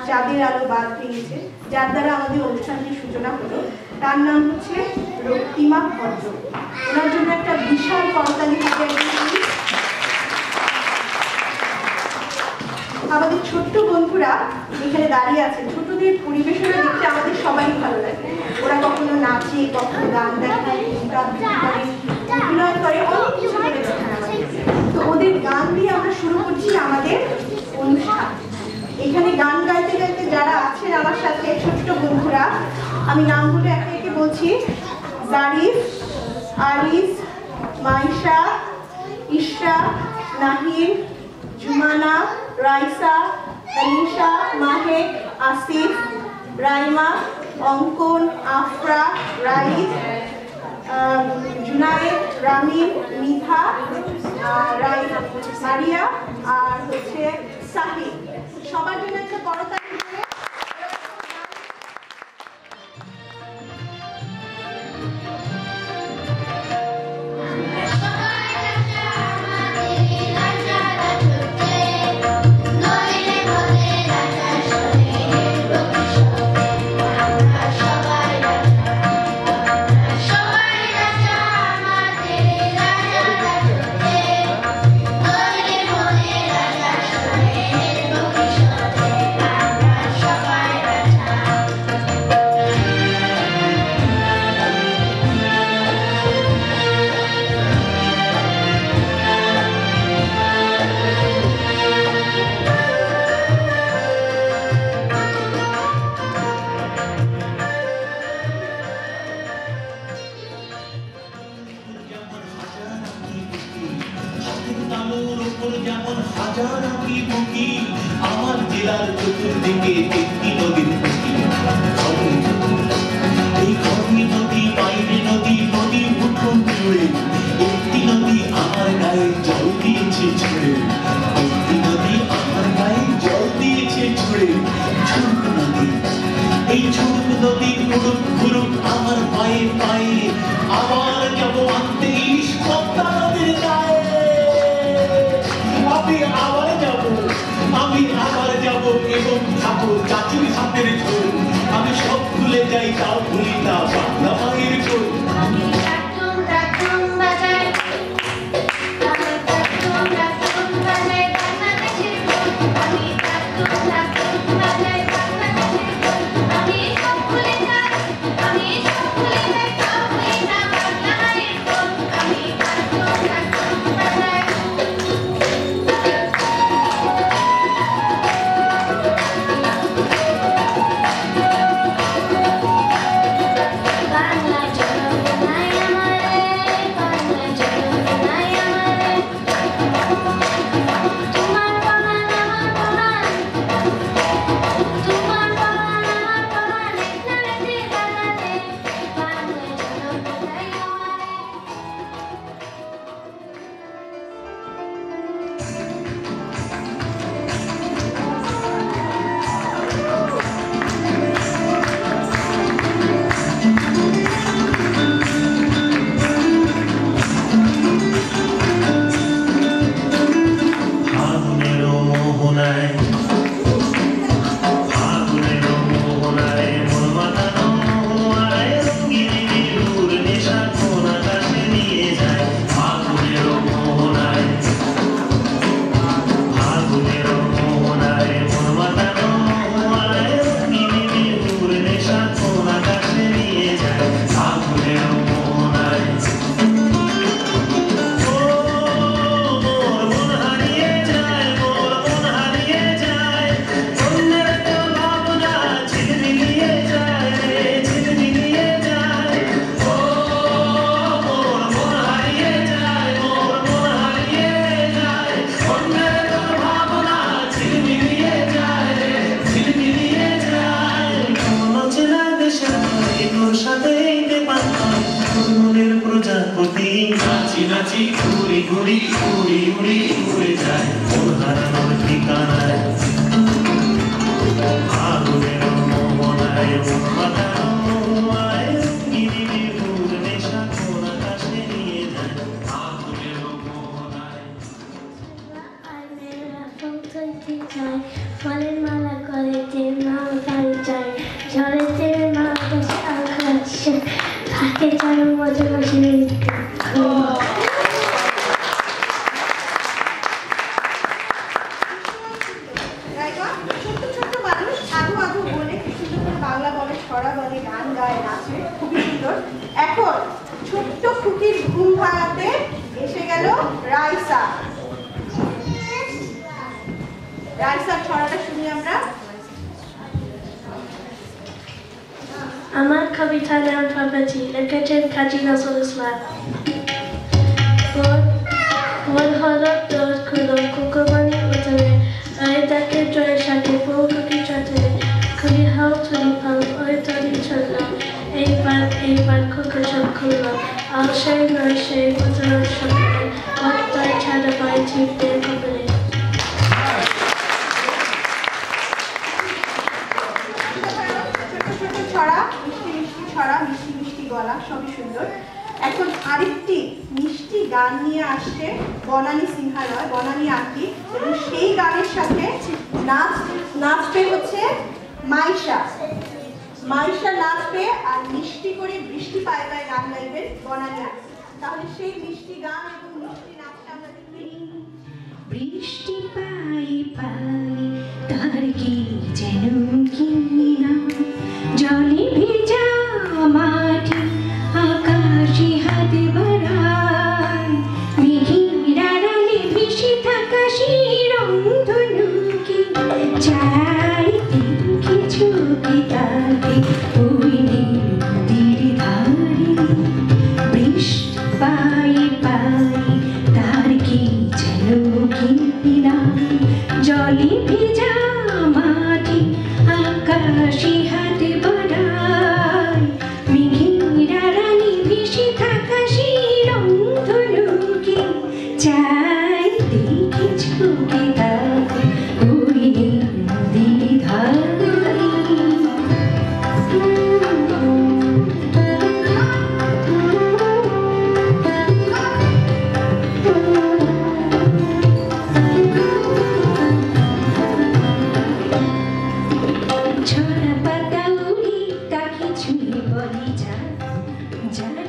চাঁদের আলো বাদ ভেঙেছে, যার দ্বারা আমাদের অনুষ্ঠানটির সূচনা হলো। তার নাম হচ্ছে রক্তিমা ভদ্র। ওনার জন্য একটা বিশাল করতালি হবে। আমাদের ছোট্ট বন্ধুরা এখানে দাঁড়িয়ে আছে, ছোটদের পরিবেশনা দেখতে আমাদের সবাই ভালো লাগে। ওরা কখনো নাচে, কখনো গান দেখে, অভিনয় করে, অনেক কিছু করে দেখায় আমাদের। তো ওদের গান দিয়ে আমরা শুরু করছি আমাদের অনুষ্ঠান। এখানে গান গাইতে গাইতে যারা আছেন আমার সাথে ছোট্ট বন্ধুরা, আমি নামগুলো একে একে বলছি। জারিফ, আরিস, মাইশা, ইশরা, নাহিম, জুমানা, রাইসা, তানিশা, মাহেক, আসিফ, রাইমা, অঙ্কন, আফরা, রাইস, জুনায়েদ, রামিন, মিথা, মারিয়া আর হচ্ছে সাহিদ। সবার জন্য একটা করতালি। আমার জেলার চতুর্দিকে একটি নদীর এই খনি নদী, বাইরে নদী, নদী উঠোন জুড়ে একটি নদী আমার গায়ে জল দিয়েছে ছুড়ে, একটি নদী আমার গায়ে জল দিয়েছে ছুড়ে। ঝুড়ুক নদী, এই ঝুড়ুক নদী ঘুরুক ঘুরুক আমার পায়ে পায়ে, আবার যাবো আনতে ইলিশ পদ্মা নদীর গায়ে। আমি আবার যাব এবং খাবো চাচুর হাতের ঝোল। আমি সব ভুলে যাই, তাও ভুলি না বাংলা মায়ের ঝোল। Bye. প্রজাপতি নাচি নাচি ঘুরি ঘুরি উড়ি উড়ি উড়ে যায় হারানোর ঠিকানায় আগুনের মোহনায় মাথায় গিরিবির নেশা কোন আকাশে নিয়ে যায় আগুনের মোহনায় ফলের মালা করেতে মা বাড়ি যায় ঝড়েতে মা বসে আকাশে থাকে চারু বছর বসে ছোট্ট মানুষ আধু আধু বলে কি সুন্দর করে বাংলা বলে ছড়া বলে গান গায় নাচে খুবই সুন্দর। এখন ছোট্ট খুকির ঘুম ভাঙাতে এসে গেল রাইসা। রাইসার ছড়াটা শুনি আমরা। আমার কবিতার নাম প্রগতি, লিখেছেন কাজী নজরুল ইসলাম। ভোর হলো দোর খুলো কুকুরবানি উঠবে ওই ডাকে জয়ের সাথে বউ কুকি চটে খুলি হাও তুলি পাও ওই তলি চললো এইবার কুকুর সব খুললো আর সেই নয় সেই উঠলো সকালে অত্যায় ছাড়া বাই চিপতে কবলে। মিষ্টি মিষ্টি গলা সবই সুন্দর। এখন আরেকটি মিষ্টি গান নিয়ে আসছে বনানী সিংহালয়, বনানী আন্টি, এবং সেই গানের সাথে নাচবে হচ্ছে মাইশা। মাইশা নাচবে আর মিষ্টি করে বৃষ্টি পায় পায় গান গাইবেন বনানী আন্টি। তাহলে সেই মিষ্টি গান এবং মিষ্টি নাচটা আমরা দেখি। বৃষ্টি পাই পাই তার কি যেন কি নাম জলে ভেজা মাটি আকাশে হাতে বাড়ায় মেঘের আড়ালে ভেসে থাকা সেই রংধনুকে চারিদিকে ঝুঁকে থাকে ওই নদীর ধারে বৃষ্টি পাই পাই তার কি যেন কি নাম জলে ভেজা মাটি আকাশে হাতে বাড়ায় মেঘের আড়ালে ভেসে থাকা সেই রংধনুকে চারিদিকে ঝুঁকে থাকে ওই নদীর ধারে। ঝরা পাতা উড়ি তাকে ছুঁয়ে বলি জানি চলে